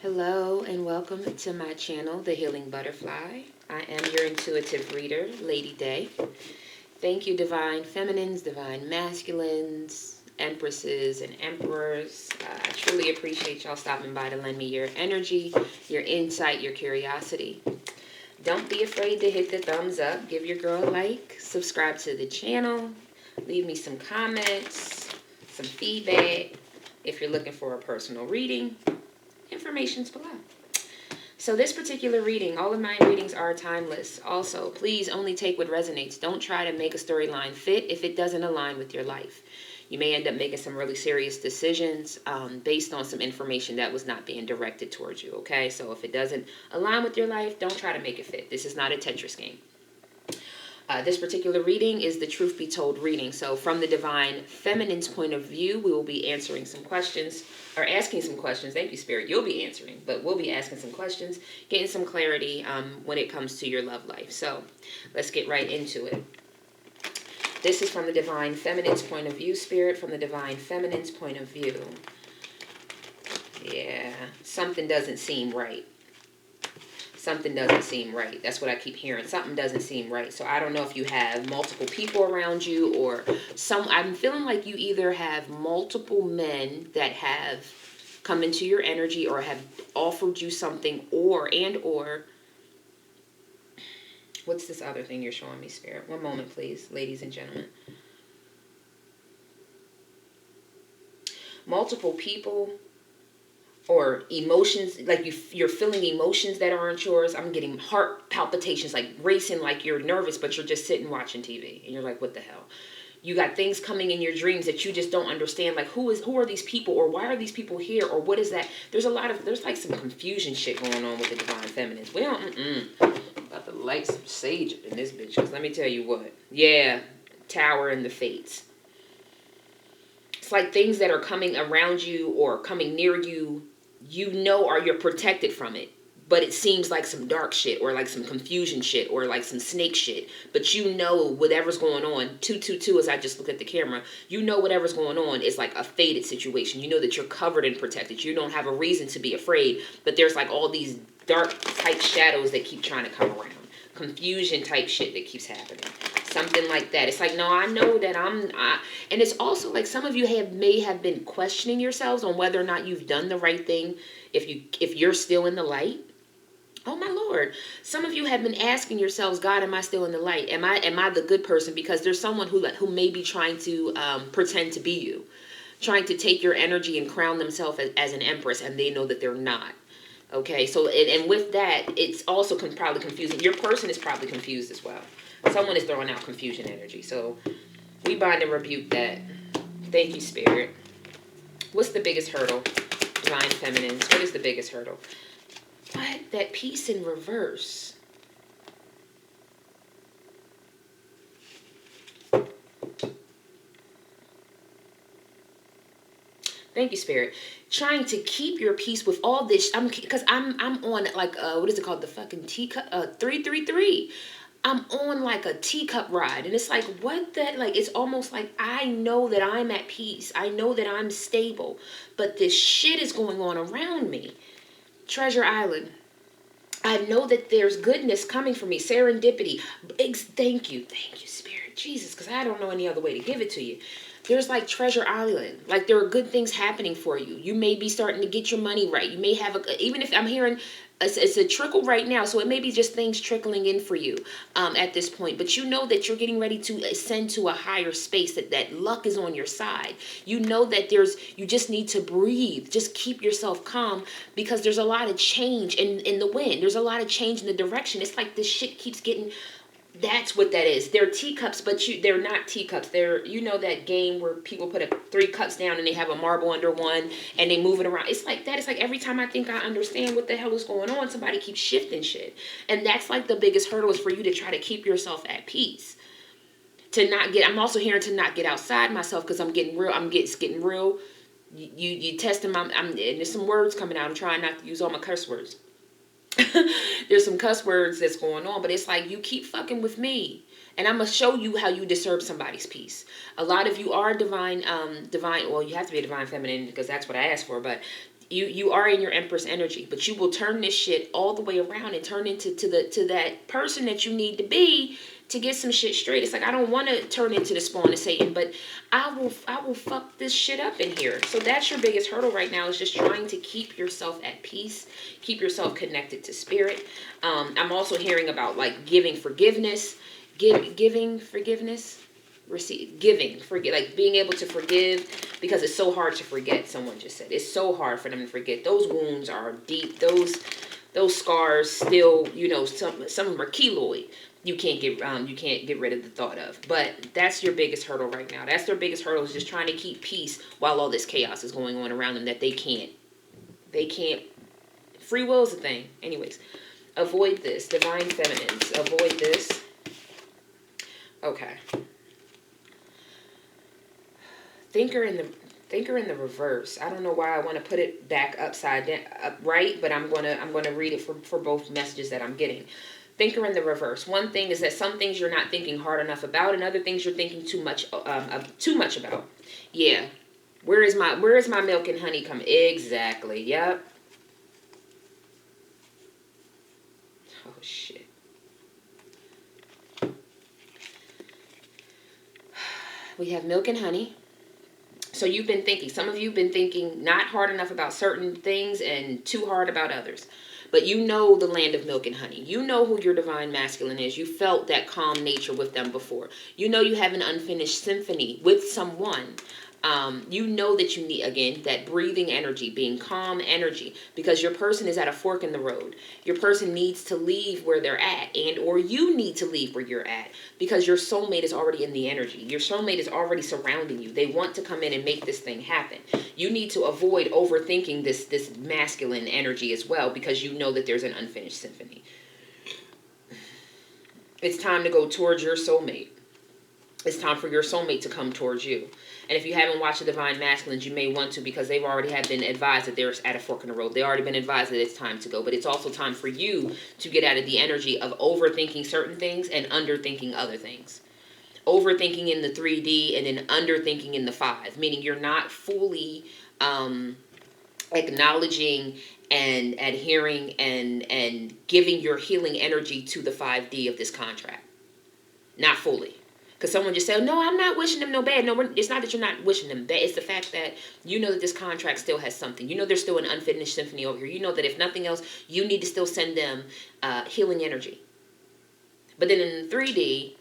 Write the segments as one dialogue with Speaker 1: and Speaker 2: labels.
Speaker 1: Hello and welcome to my channel, The Healing Butterfly. I am your intuitive reader, Lady Day. Thank you, Divine Feminines, Divine Masculines, Empresses, and Emperors. I truly appreciate y'all stopping by to lend me your energy, your insight, your curiosity. Don't be afraid to hit the thumbs up, give your girl a like, subscribe to the channel, leave me some comments, some feedback. If you're looking for a personal reading, information's below. So this particular reading, all of my readings are timeless. Also, please only take what resonates. Don't try to make a storyline fit if it doesn't align with your life. You may end up making some really serious decisions based on some information that was not being directed towards you, okay? So if it doesn't align with your life, don't try to make it fit. This is not a Tetris game. This particular reading is the Truth Be Told reading. So from the Divine Feminine's point of view, we will be answering some questions, or asking some questions. Thank you, Spirit. You'll be answering, but we'll be asking some questions, getting some clarity when it comes to your love life. So let's get right into it. This is from the Divine Feminine's point of view, Spirit, from the Divine Feminine's point of view. Yeah, something doesn't seem right. Something doesn't seem right. That's what I keep hearing. Something doesn't seem right. So I don't know if you have multiple people around you or I'm feeling like you either have multiple men that have come into your energy or have offered you something or what's this other thing you're showing me, Spirit? One moment, please, ladies and gentlemen. Multiple people or emotions, like you're feeling emotions that aren't yours. I'm getting heart palpitations, like racing, like you're nervous, but you're just sitting watching TV. And you're like, what the hell? You got things coming in your dreams that you just don't understand. Like, who are these people? Or why are these people here? Or what is that? There's like some confusion shit going on with the Divine Feminines. We don't, about to light some sage up in this bitch. Because let me tell you what. Yeah, Tower and the Fates. It's like things that are coming around you or coming near you, or you're protected from it, but it seems like some dark shit or like some confusion shit or like some snake shit, but whatever's going on, 222 as I just looked at the camera, whatever's going on is like a fated situation. You know that you're covered and protected. You don't have a reason to be afraid, but there's like all these dark type shadows that keep trying to come around. Confusion type shit that keeps happening. Something like that. It's like, no, I know that and it's also like some of you may have been questioning yourselves on whether or not you've done the right thing if you're still in the light. Oh my Lord. Some of you have been asking yourselves, God, am I still in the light? Am I the good person? Because there's someone who may be trying to pretend to be you, trying to take your energy and crown themselves as an empress, and they know that they're not. Okay, so and with that, it's also probably confusing. Your person is probably confused as well. Someone is throwing out confusion energy. So we bind and rebuke that. Thank you, Spirit. What's the biggest hurdle? Divine Feminines. What is the biggest hurdle? What? That peace in reverse. Thank you, Spirit. Trying to keep your peace with all this. Because I'm on like what is it called? The fucking teacup 333. I'm on like a teacup ride, and it's like, what the, like, it's almost like I know that I'm at peace. I know that I'm stable, but this shit is going on around me. Treasure Island. I know that there's goodness coming for me. Serendipity. Thank you, Spirit. Jesus, because I don't know any other way to give it to you. There's like Treasure Island. Like there are good things happening for you. You may be starting to get your money right. You may have even if I'm hearing it's a trickle right now, so it may be just things trickling in for you at this point. But you know that you're getting ready to ascend to a higher space, that luck is on your side. You know that you just need to breathe. Just keep yourself calm, because there's a lot of change in the wind. There's a lot of change in the direction. It's like this shit keeps getting... That's what that is. They're teacups, but they're not teacups. They're, that game where people put 3 cups down and they have a marble under one and they move it around. It's like that. It's like every time I think I understand what the hell is going on, somebody keeps shifting shit. And that's like the biggest hurdle, is for you to try to keep yourself at peace. I'm also hearing to not get outside myself, because I'm getting real. It's getting real. You testing and there's some words coming out. I'm trying not to use all my curse words. There's some cuss words that's going on, but it's like, you keep fucking with me, and I'm gonna show you how you disturb somebody's peace. A lot of you are divine. Well, you have to be a divine feminine, because that's what I asked for. But You are in your Empress energy, but you will turn this shit all the way around and turn into to that person that you need to be to get some shit straight. It's like, I don't want to turn into the spawn of Satan, but I will fuck this shit up in here. So that's your biggest hurdle right now, is just trying to keep yourself at peace, keep yourself connected to spirit. I'm also hearing about like giving forgiveness, giving forgiveness, like being able to forgive, because it's so hard to forget. Someone just said it's so hard for them to forget. Those wounds are deep. Those scars still, some of them are keloid. You can't get rid of the thought of. But that's your biggest hurdle right now. That's their biggest hurdle, is just trying to keep peace while all this chaos is going on around them that they can't. Free will is a thing. Anyways, avoid this. Divine feminines, avoid this. Okay. Thinker in the reverse. I don't know why I want to put it back upside down, upright, but I'm gonna read it for both messages that I'm getting. Thinker in the reverse. One thing is that some things you're not thinking hard enough about, and other things you're thinking too much about. Yeah. Where is my milk and honey come? Exactly. Yep. Oh shit. We have milk and honey. So you've been thinking, some of you have been thinking not hard enough about certain things and too hard about others. But you know the land of milk and honey. You know who your divine masculine is. You felt that calm nature with them before. You know you have an unfinished symphony with someone. You know that you need, again, that breathing energy, being calm energy, because your person is at a fork in the road. Your person needs to leave where they're at, and or you need to leave where you're at, because your soulmate is already in the energy. Your soulmate is already surrounding you. They want to come in and make this thing happen. You need to avoid overthinking this masculine energy as well, because you know that there's an unfinished symphony. It's time to go towards your soulmate. It's time for your soulmate to come towards you. And if you haven't watched the Divine Masculines, you may want to, because they've already been advised that they're at a fork in the road. They've already been advised that it's time to go. But it's also time for you to get out of the energy of overthinking certain things and underthinking other things. Overthinking in the 3D and then underthinking in the 5. Meaning you're not fully acknowledging and adhering and giving your healing energy to the 5D of this contract. Not fully. Because someone just said, no, I'm not wishing them no bad. No, it's not that you're not wishing them bad. It's the fact that you know that this contract still has something. You know there's still an unfinished symphony over here. You know that if nothing else, you need to still send them healing energy. But then in 3D,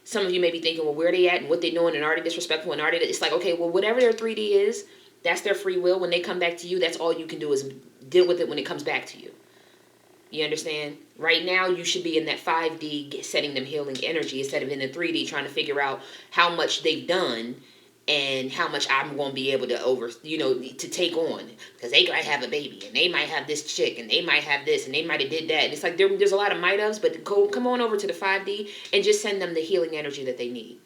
Speaker 1: some of you may be thinking, well, where are they at and what they doing and are they disrespectful and are they... It's like, okay, well, whatever their 3D is, that's their free will. When they come back to you, that's all you can do is deal with it when it comes back to you. You understand? Right now, you should be in that 5D setting them healing energy instead of in the 3D trying to figure out how much they've done and how much I'm going to be able to to take on. Because they might have a baby and they might have this chick and they might have this and they might have did that. And it's like there's a lot of might haves, but come on over to the 5D and just send them the healing energy that they need.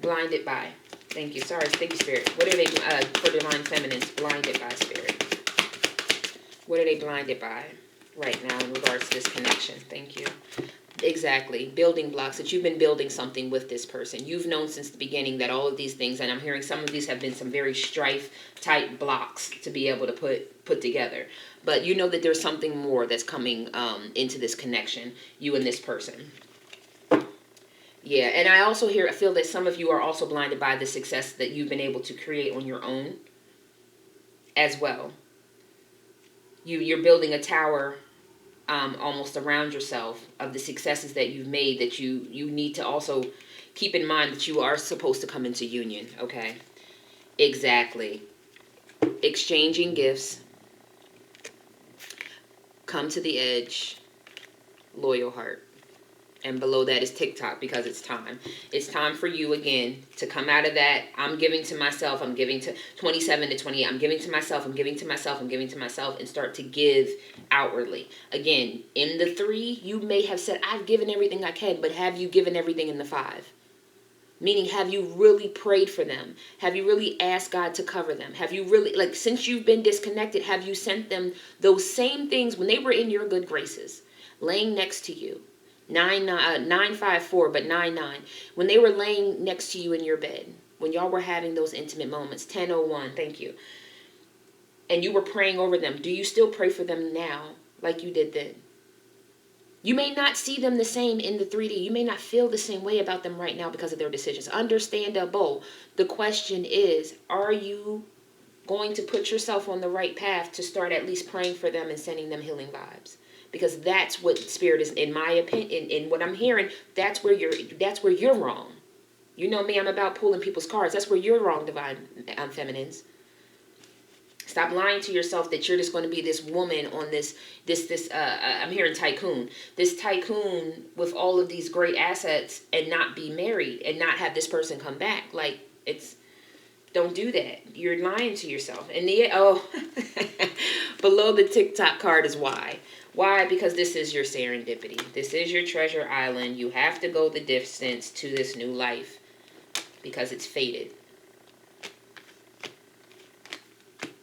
Speaker 1: Blinded by. Thank you. Sorry. Thank you, Spirit. What are they, for Divine Feminines, blinded by, Spirit? What are they blinded by right now in regards to this connection? Thank you. Exactly. Building blocks, that you've been building something with this person. You've known since the beginning that all of these things, and I'm hearing some of these have been some very strife-type blocks to be able to put together. But you know that there's something more that's coming into this connection, you and this person. Yeah, and I also feel that some of you are also blinded by the success that you've been able to create on your own as well. You're building a tower almost around yourself of the successes that you've made, that you need to also keep in mind that you are supposed to come into union, okay? Exactly. Exchanging gifts. Come to the edge. Loyal heart. And below that is TikTok, because it's time. It's time for you, again, to come out of that. I'm giving to myself. I'm giving to 27 to 28. I'm giving to myself. I'm giving to myself. I'm giving to myself. And start to give outwardly. Again, in the 3, you may have said, I've given everything I can. But have you given everything in the 5? Meaning, have you really prayed for them? Have you really asked God to cover them? Have you really, since you've been disconnected, have you sent them those same things when they were in your good graces, laying next to you? 954, but 99. When they were laying next to you in your bed, when y'all were having those intimate moments, 1001, thank you. And you were praying over them. Do you still pray for them now like you did then? You may not see them the same in the 3D. You may not feel the same way about them right now because of their decisions. Understandable. The question is, are you going to put yourself on the right path to start at least praying for them and sending them healing vibes? Because that's what spirit is, in my opinion, in what I'm hearing, that's where you're wrong. You know me, I'm about pulling people's cards. That's where you're wrong, divine feminines. Stop lying to yourself that you're just going to be this woman on this I'm hearing tycoon. This tycoon with all of these great assets and not be married and not have this person come back. Like, don't do that. You're lying to yourself. And below the TikTok card is why. Why? Because this is your serendipity. This is your treasure island. You have to go the distance to this new life because it's fated.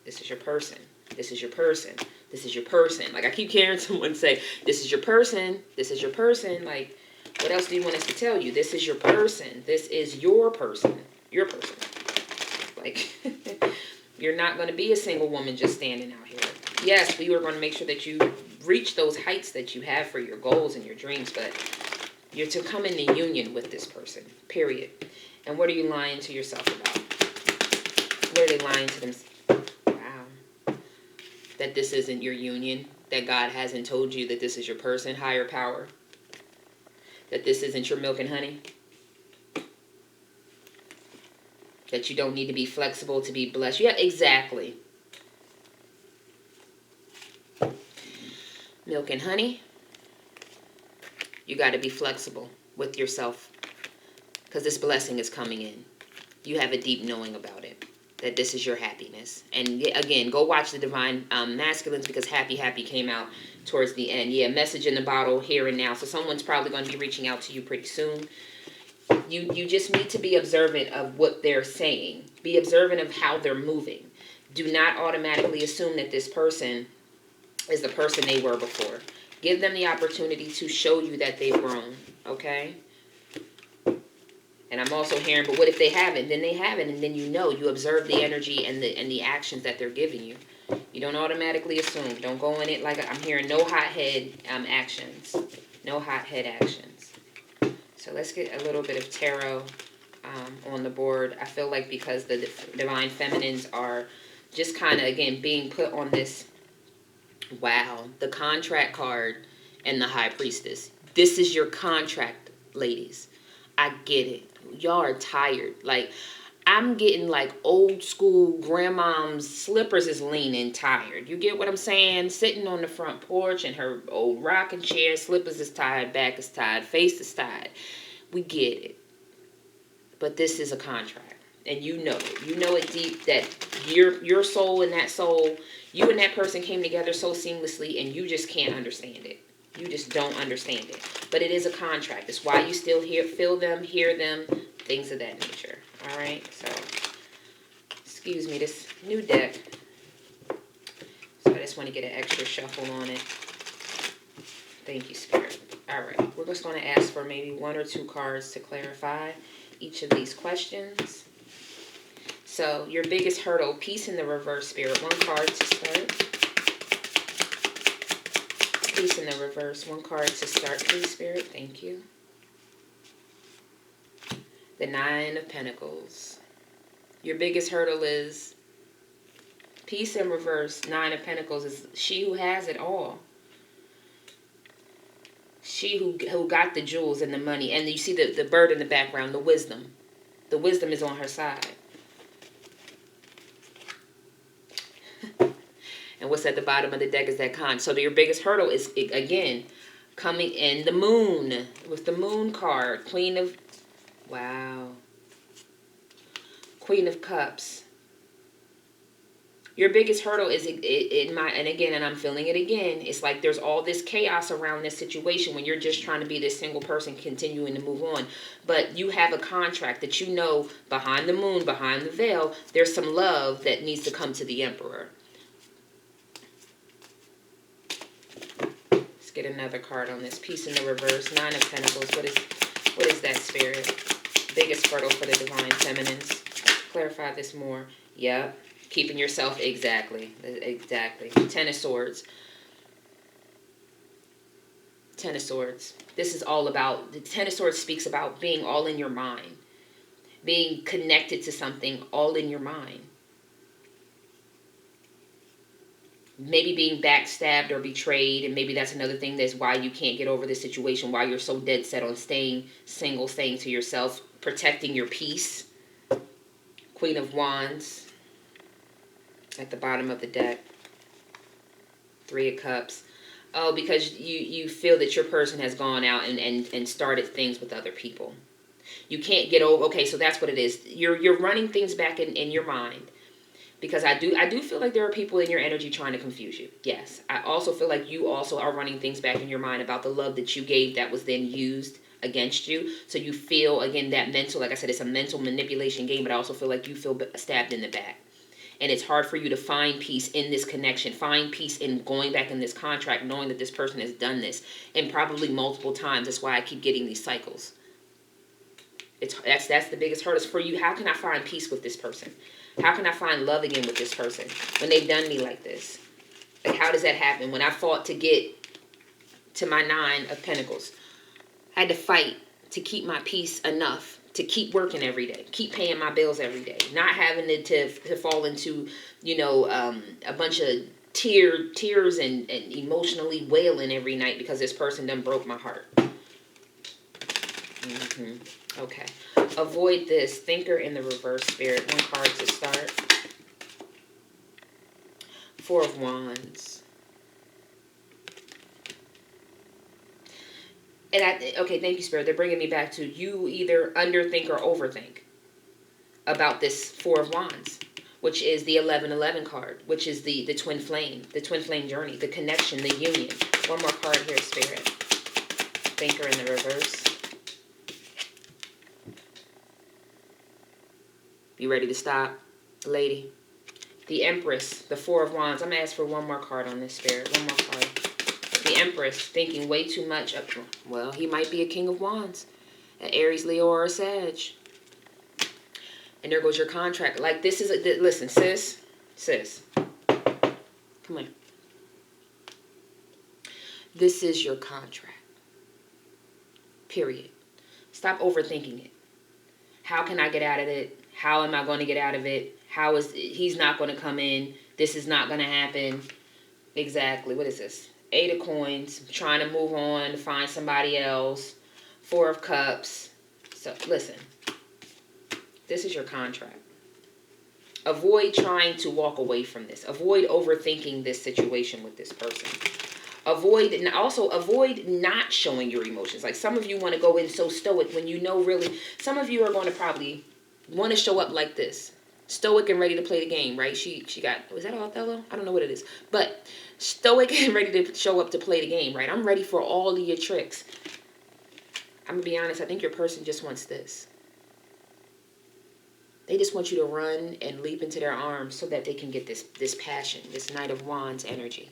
Speaker 1: This is your person. This is your person. This is your person. Like, I keep hearing someone say, this is your person. This is your person. Like, what else do you want us to tell you? This is your person. This is your person. Your person. Like, you're not going to be a single woman just standing out here. Yes, we were going to make sure that you reach those heights that you have for your goals and your dreams, but you're to come into union with this person, period. And what are you lying to yourself about? What are they lying to themselves? Wow. That this isn't your union, that God hasn't told you that this is your person, higher power, that this isn't your milk and honey, that you don't need to be flexible to be blessed. Yeah, exactly. Milk and honey, you got to be flexible with yourself because this blessing is coming in. You have a deep knowing about it, that this is your happiness. And again, go watch the Divine Masculines because Happy came out towards the end. Yeah, message in the bottle here and now. So someone's probably going to be reaching out to you pretty soon. You just need to be observant of what they're saying. Be observant of how they're moving. Do not automatically assume that this person is the person they were before. Give them the opportunity to show you that they've grown, okay? And I'm also hearing, but what if they haven't? Then they haven't, and then you observe the energy and the actions that they're giving you. You don't automatically assume. Don't go in it like I'm hearing no hothead actions. No hothead actions. So let's get a little bit of tarot on the board. I feel like because the divine feminines are just kind of, again, being put on this. Wow, the contract card and the high priestess. This is your contract, ladies. I get it. Y'all are tired. Like, I'm getting like old school grandmom's slippers is leaning tired. You get what I'm saying? Sitting on the front porch in her old rocking chair, slippers is tired, back is tired, face is tired. We get it. But this is a contract. And you know it. You know it deep that your soul and that soul, you and that person came together so seamlessly and you just can't understand it. You just don't understand it. But it is a contract. It's why you still feel them, hear them, things of that nature. All right? So, excuse me, this new deck. So I just want to get an extra shuffle on it. Thank you, Spirit. All right. We're just going to ask for maybe one or two cards to clarify each of these questions. So, your biggest hurdle, peace in the reverse, Spirit. One card to start. Peace in the reverse. One card to start, please, Spirit. Thank you. The Nine of Pentacles. Your biggest hurdle is peace in reverse. Nine of Pentacles is she who has it all. She who got the jewels and the money. And you see the bird in the background, the wisdom. The wisdom is on her side. And what's at the bottom of the deck is that con. So your biggest hurdle is, again, coming in the moon. With the moon card. Queen of... Wow. Queen of Cups. Your biggest hurdle is, and I'm feeling it again, it's like there's all this chaos around this situation when you're just trying to be this single person continuing to move on. But you have a contract that you know behind the moon, behind the veil, there's some love that needs to come to the Emperor. Let's get another card on this. Peace in the reverse. 9 of Pentacles. What is that, Spirit? Biggest hurdle for the divine feminines. Clarify this more. Yep. Keeping yourself. Exactly. 10 of Swords. 10 of Swords. This is all about, the 10 of Swords speaks about being all in your mind. Being connected to something all in your mind. Maybe being backstabbed or betrayed, and maybe that's another thing that's why you can't get over this situation, why you're so dead set on staying single, staying to yourself, protecting your peace. Queen of Wands at the bottom of the deck. 3 of Cups. Oh, because you feel that your person has gone out and started things with other people. You can't get over. Okay, so that's what it is. You're running things back in your mind. Because I do feel like there are people in your energy trying to confuse you. Yes. I also feel like you also are running things back in your mind about the love that you gave that was then used against you. So you feel, again, that mental, like I said, it's a mental manipulation game, but I also feel like you feel stabbed in the back. And it's hard for you to find peace in this connection, find peace in going back in this contract, knowing that this person has done this, and probably multiple times. That's why I keep getting these cycles. That's the biggest hurdle for you. How can I find peace with this person? How can I find love again with this person when they've done me like this? Like, how does that happen? When I fought to get to my 9 of Pentacles, I had to fight to keep my peace enough to keep working every day, keep paying my bills every day, not having to fall into, a bunch of tears and emotionally wailing every night because this person done broke my heart. Okay. Avoid this. Thinker in the reverse, Spirit. 1 card to start. 4 of Wands. And okay, thank you, Spirit. They're bringing me back to you either underthink or overthink about this 4 of Wands, which is the 11-11 card, which is the twin flame journey, the connection, the union. 1 more card here, Spirit. Thinker in the reverse. You ready to stop, lady? The Empress, the 4 of Wands. I'm going to ask for 1 more card on this, Spirit. 1 more card. The Empress, thinking way too much. Well, he might be a King of Wands. An Aries, Leo, or a Sag. And there goes your contract. Like, this is listen, sis. Come on. This is your contract. Period. Stop overthinking it. How can I get out of it? How am I going to get out of it? He's not going to come in. This is not going to happen. Exactly. What is this? 8 of Coins. Trying to move on, to find somebody else. 4 of Cups. So, listen. This is your contract. Avoid trying to walk away from this. Avoid overthinking this situation with this person. Avoid not showing your emotions. Like, some of you want to go in so stoic when you know really, some of you are going to probably want to show up like this. Stoic and ready to play the game, right? She got, was that Othello? I don't know what it is. But stoic and ready to show up to play the game, right? I'm ready for all of your tricks. I'm going to be honest, I think your person just wants this. They just want you to run and leap into their arms so that they can get this passion, this Knight of Wands energy.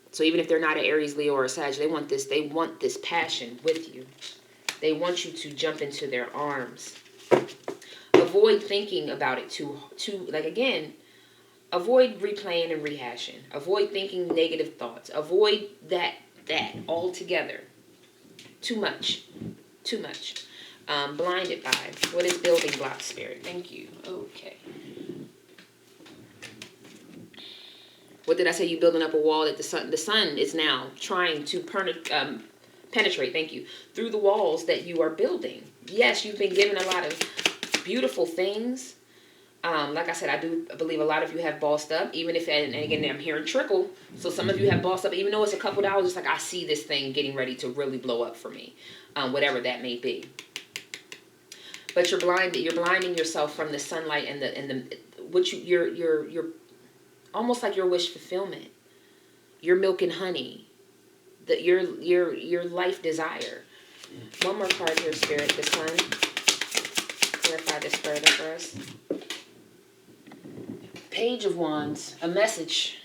Speaker 1: So even if they're not an Aries, Leo, or a Sag, they want this passion with you. They want you to jump into their arms. Avoid thinking about it too like, again, avoid replaying and rehashing. Avoid thinking negative thoughts. Avoid that altogether. Too much. Blinded by. What is building block, Spirit? Thank you. Okay. What did I say? You building up a wall that the sun is now trying to penetrate, thank you, through the walls that you are building. Yes, you've been given a lot of beautiful things. Like I said, I do believe a lot of you have bossed up, even if, and again, I'm hearing trickle. So some of you have bossed up, even though it's a couple dollars, it's like, I see this thing getting ready to really blow up for me, whatever that may be. But you're blinding yourself from the sunlight and you're almost like your wish fulfillment, your milk and honey, your life desire. 1 more card here, Spirit. The Sun. Clarify this further for us. Page of Wands. A message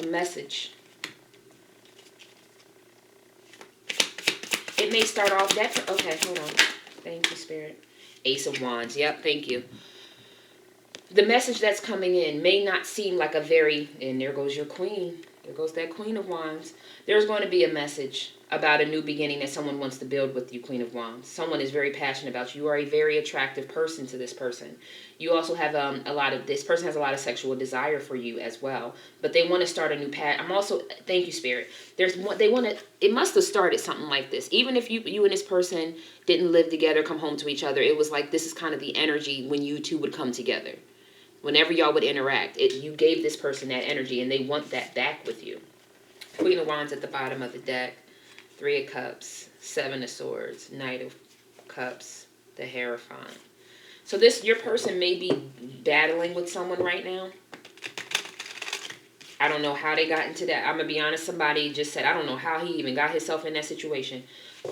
Speaker 1: message. It may start off that... Okay, hold on. Thank you, Spirit. Ace of Wands. Yep, thank you. The message that's coming in may not seem like a very... And there goes your Queen. There goes that Queen of Wands. There's going to be a message about a new beginning that someone wants to build with you, Queen of Wands. Someone is very passionate about you. You are a very attractive person to this person. You also have this person has a lot of sexual desire for you as well. But they want to start a new path. Thank you, Spirit. It must have started something like this. Even if you and this person didn't live together, come home to each other, it was like this is kind of the energy when you two would come together. Whenever y'all would interact, you gave this person that energy, and they want that back with you. Queen of Wands at the bottom of the deck. 3 of Cups. 7 of Swords. Knight of Cups. The Hierophant. So your person may be battling with someone right now. I don't know how they got into that. I'm going to be honest. Somebody just said, I don't know how he even got himself in that situation.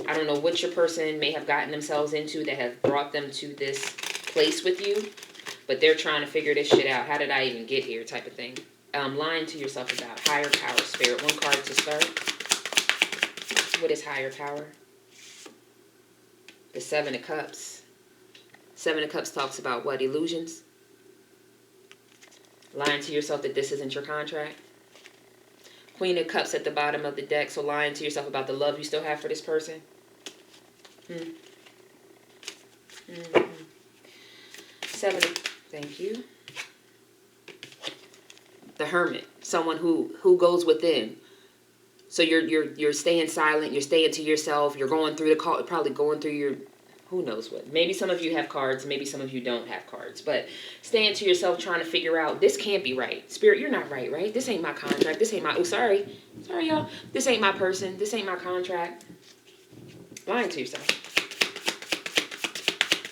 Speaker 1: I don't know what your person may have gotten themselves into that have brought them to this place with you. But they're trying to figure this shit out. How did I even get here type of thing. Lying to yourself about higher power, Spirit. One card to start. What is higher power? The 7 of Cups. 7 of Cups talks about what? Illusions? Lying to yourself that this isn't your contract. Queen of Cups at the bottom of the deck. So lying to yourself about the love you still have for this person. Mm-hmm. 7 of... Thank you. The Hermit, someone who goes within. So you're staying silent, you're staying to yourself, you're going through probably going through your, who knows what. Maybe some of you have cards, maybe some of you don't have cards, but staying to yourself trying to figure out, this can't be right. Spirit, you're not right? This ain't my contract. This ain't my, sorry y'all. This ain't my person. This ain't my contract. Lying to yourself.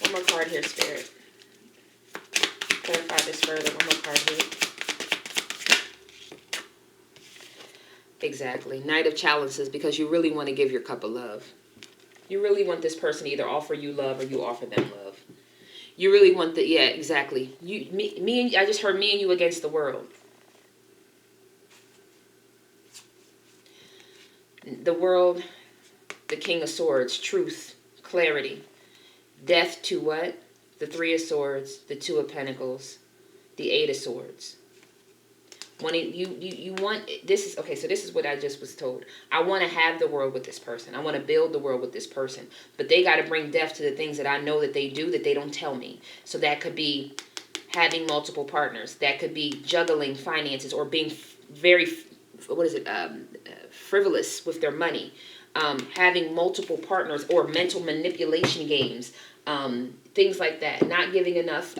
Speaker 1: One more card here, Spirit. Clarify this further. One more card here. Exactly. Knight of Chalices, because you really want to give your cup of love. You really want this person to either offer you love or you offer them love. You really want yeah, exactly. I just heard me and you against the world. The world, the King of Swords, truth, clarity. Death to what? The 3 of Swords, the 2 of Pentacles, the 8 of Swords. When you want, this is, okay, so this is what I just was told. I want to have the world with this person. I want to build the world with this person. But they got to bring death to the things that I know that they do that they don't tell me. So that could be having multiple partners. That could be juggling finances or being very, frivolous with their money. Having multiple partners or mental manipulation games. Things like that. Not giving enough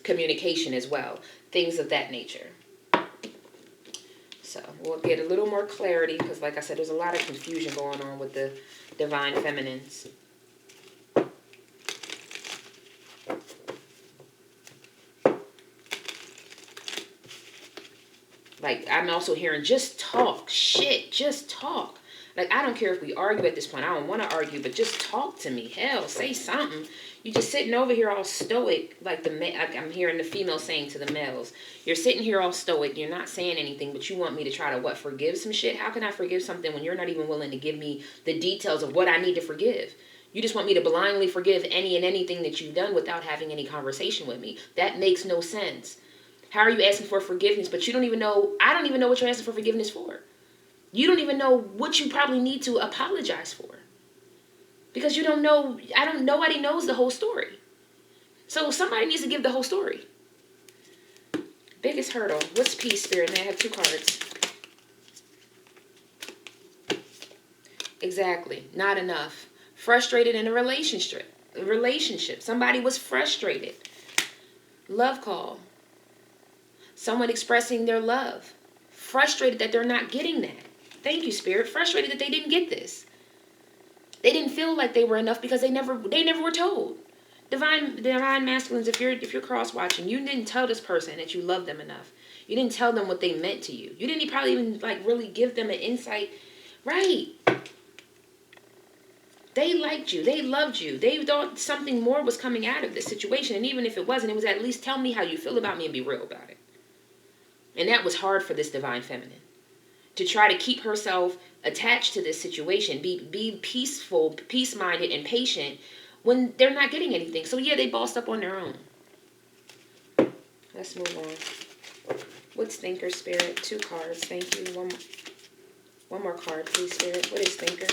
Speaker 1: communication as well. Things of that nature. So we'll get a little more clarity because, like I said, there's a lot of confusion going on with the divine feminines. Like, I'm also hearing, just talk. Shit, just talk. Like, I don't care if we argue at this point. I don't want to argue, but just talk to me. Hell, say something. You just sitting over here all stoic, like I'm hearing the female saying to the males. You're sitting here all stoic. You're not saying anything, but you want me to try to, forgive some shit? How can I forgive something when you're not even willing to give me the details of what I need to forgive? You just want me to blindly forgive any and anything that you've done without having any conversation with me. That makes no sense. How are you asking for forgiveness, but you don't even know, I don't even know what you're asking for forgiveness for. You don't even know what you probably need to apologize for. Because you don't know, nobody knows the whole story. So somebody needs to give the whole story. Biggest hurdle. What's peace, Spirit? And I have 2 cards. Exactly. Not enough. Frustrated in a relationship. Somebody was frustrated. Love call. Someone expressing their love. Frustrated that they're not getting that. Thank you, Spirit. Frustrated that they didn't get this. They didn't feel like they were enough because they never were told. Divine masculines, if you're cross-watching, you didn't tell this person that you love them enough. You didn't tell them what they meant to you. You didn't probably even really give them an insight. Right. They liked you. They loved you. They thought something more was coming out of this situation. And even if it wasn't, it was at least tell me how you feel about me and be real about it. And that was hard for this divine feminine, to try to keep herself attached to this situation, be peaceful, peace-minded, and patient when they're not getting anything. So yeah, they bossed up on their own. Let's move on. What's Thinker, Spirit? 2 cards. Thank you. One more card, please, Spirit. What is Thinker?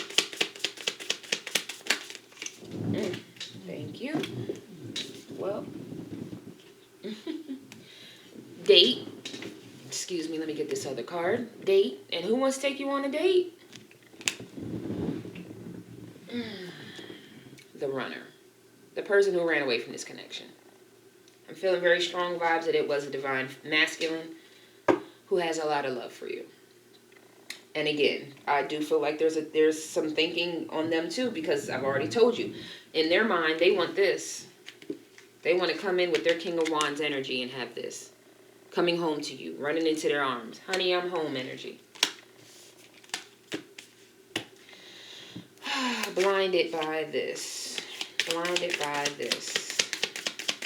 Speaker 1: Thank you. Well, date. Excuse me, let me get this other card. Date. And who wants to take you on a date? The runner. The person who ran away from this connection. I'm feeling very strong vibes that it was a divine masculine who has a lot of love for you. And again, I do feel like there's some thinking on them too, because I've already told you, in their mind, they want this. They want to come in with their King of Wands energy and have this. Coming home to you, running into their arms. Honey, I'm home energy. Blinded by this. Blinded by this.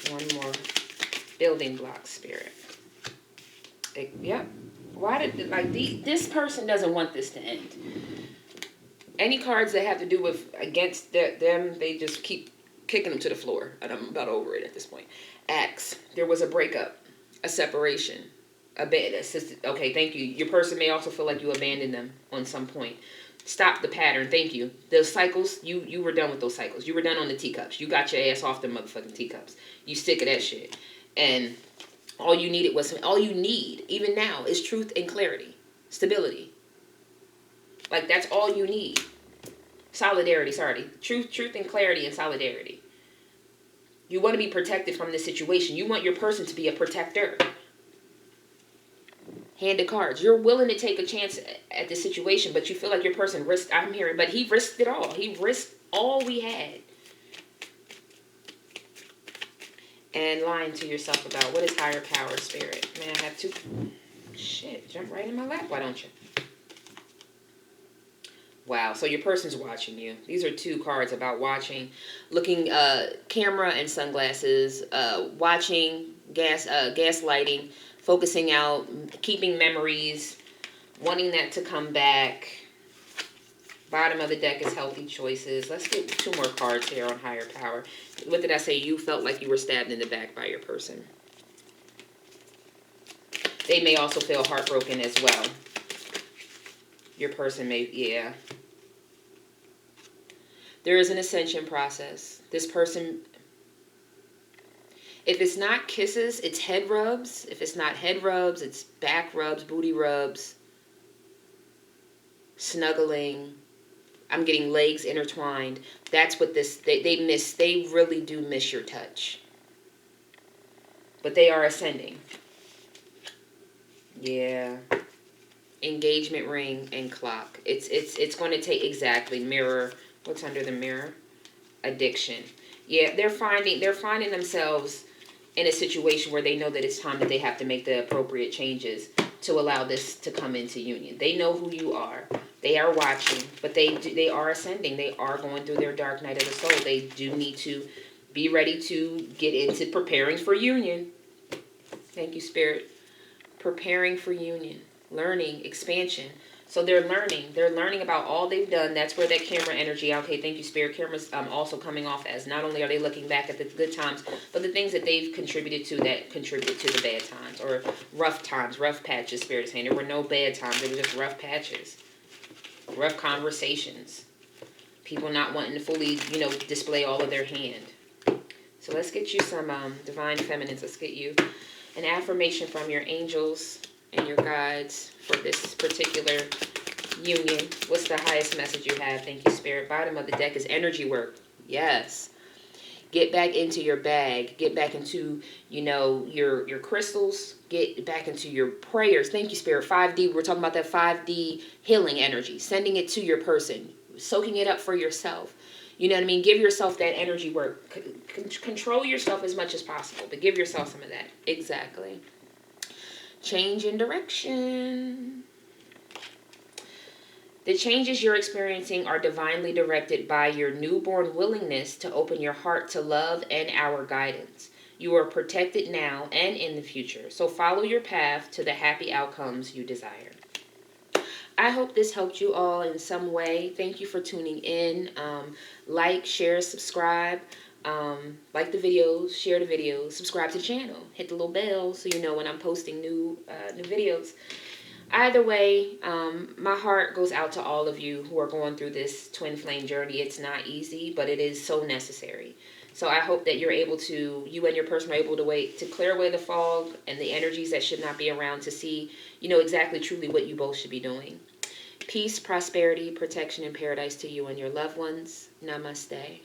Speaker 1: One more. Building block, Spirit. Yep. Why did, like, this person doesn't want this to end. Any cards that have to do with against them, they just keep kicking them to the floor. And I'm about over it at this point. Axe. There was a breakup. A separation, okay, thank you. Your person may also feel like you abandoned them on some point. Stop the pattern. Thank you. Those cycles, you were done with those cycles. You were done on the teacups. You got your ass off the motherfucking teacups. You sick of that shit. And all you need, even now, is truth and clarity. Stability. Like, that's all you need. Solidarity, sorry. Truth and clarity and solidarity. You want to be protected from this situation. You want your person to be a protector. Hand of cards. You're willing to take a chance at this situation, but you feel like your person risked, I'm hearing, but he risked it all. He risked all we had. And lying to yourself about what is higher power, Spirit. Man, I have 2. Shit, jump right in my lap, why don't you? Wow, so your person's watching you. These are 2 cards about watching, looking, camera and sunglasses, watching, gaslighting, focusing out, keeping memories, wanting that to come back. Bottom of the deck is healthy choices. Let's get 2 more cards here on higher power. What did I say? You felt like you were stabbed in the back by your person. They may also feel heartbroken as well. Your person may, yeah. There is an ascension process. This person, if it's not kisses, it's head rubs. If it's not head rubs, it's back rubs, booty rubs, snuggling. I'm getting legs intertwined. That's what this, they miss. They really do miss your touch. But they are ascending. Yeah. Engagement ring and clock. It's going to take, exactly, mirror. What's under the mirror? Addiction. Yeah, they're finding themselves in a situation where they know that it's time that they have to make the appropriate changes to allow this to come into union. They know who you are. They are watching, but they are ascending. They are going through their dark night of the soul. They do need to be ready to get into preparing for union. Thank you, Spirit. Preparing for union. Learning, expansion. So they're learning about all they've done. That's where that camera energy, okay, thank you, Spirit. Camera's also coming off as not only are they looking back at the good times, but the things that they've contributed to that contribute to the bad times or rough times, rough patches, Spirit is saying. There were no bad times. There were just rough patches, rough conversations, people not wanting to fully, display all of their hand. So let's get you some divine feminines. Let's get you an affirmation from your angels and your guides for this particular union. What's the highest message you have? Thank you, Spirit. Bottom of the deck is energy work. Yes. Get back into your bag. Get back into, your crystals. Get back into your prayers. Thank you, Spirit. 5D. We're talking about that 5D healing energy. Sending it to your person. Soaking it up for yourself. You know what I mean? Give yourself that energy work. Control yourself as much as possible. But give yourself some of that. Exactly. Change in direction. The changes you're experiencing are divinely directed by your newborn willingness to open your heart to love and our guidance. You are protected now and in the future. So follow your path to the happy outcomes you desire. I hope this helped you all in some way. Thank you for tuning in. Like, share, subscribe. Like the videos, share the videos, subscribe to the channel, hit the little bell so you know when I'm posting new videos. Either way, my heart goes out to all of you who are going through this twin flame journey. It's not easy, but it is so necessary. So I hope that you and your person are able to clear away the fog and the energies that should not be around to see, exactly truly what you both should be doing. Peace, prosperity, protection, and paradise to you and your loved ones. Namaste.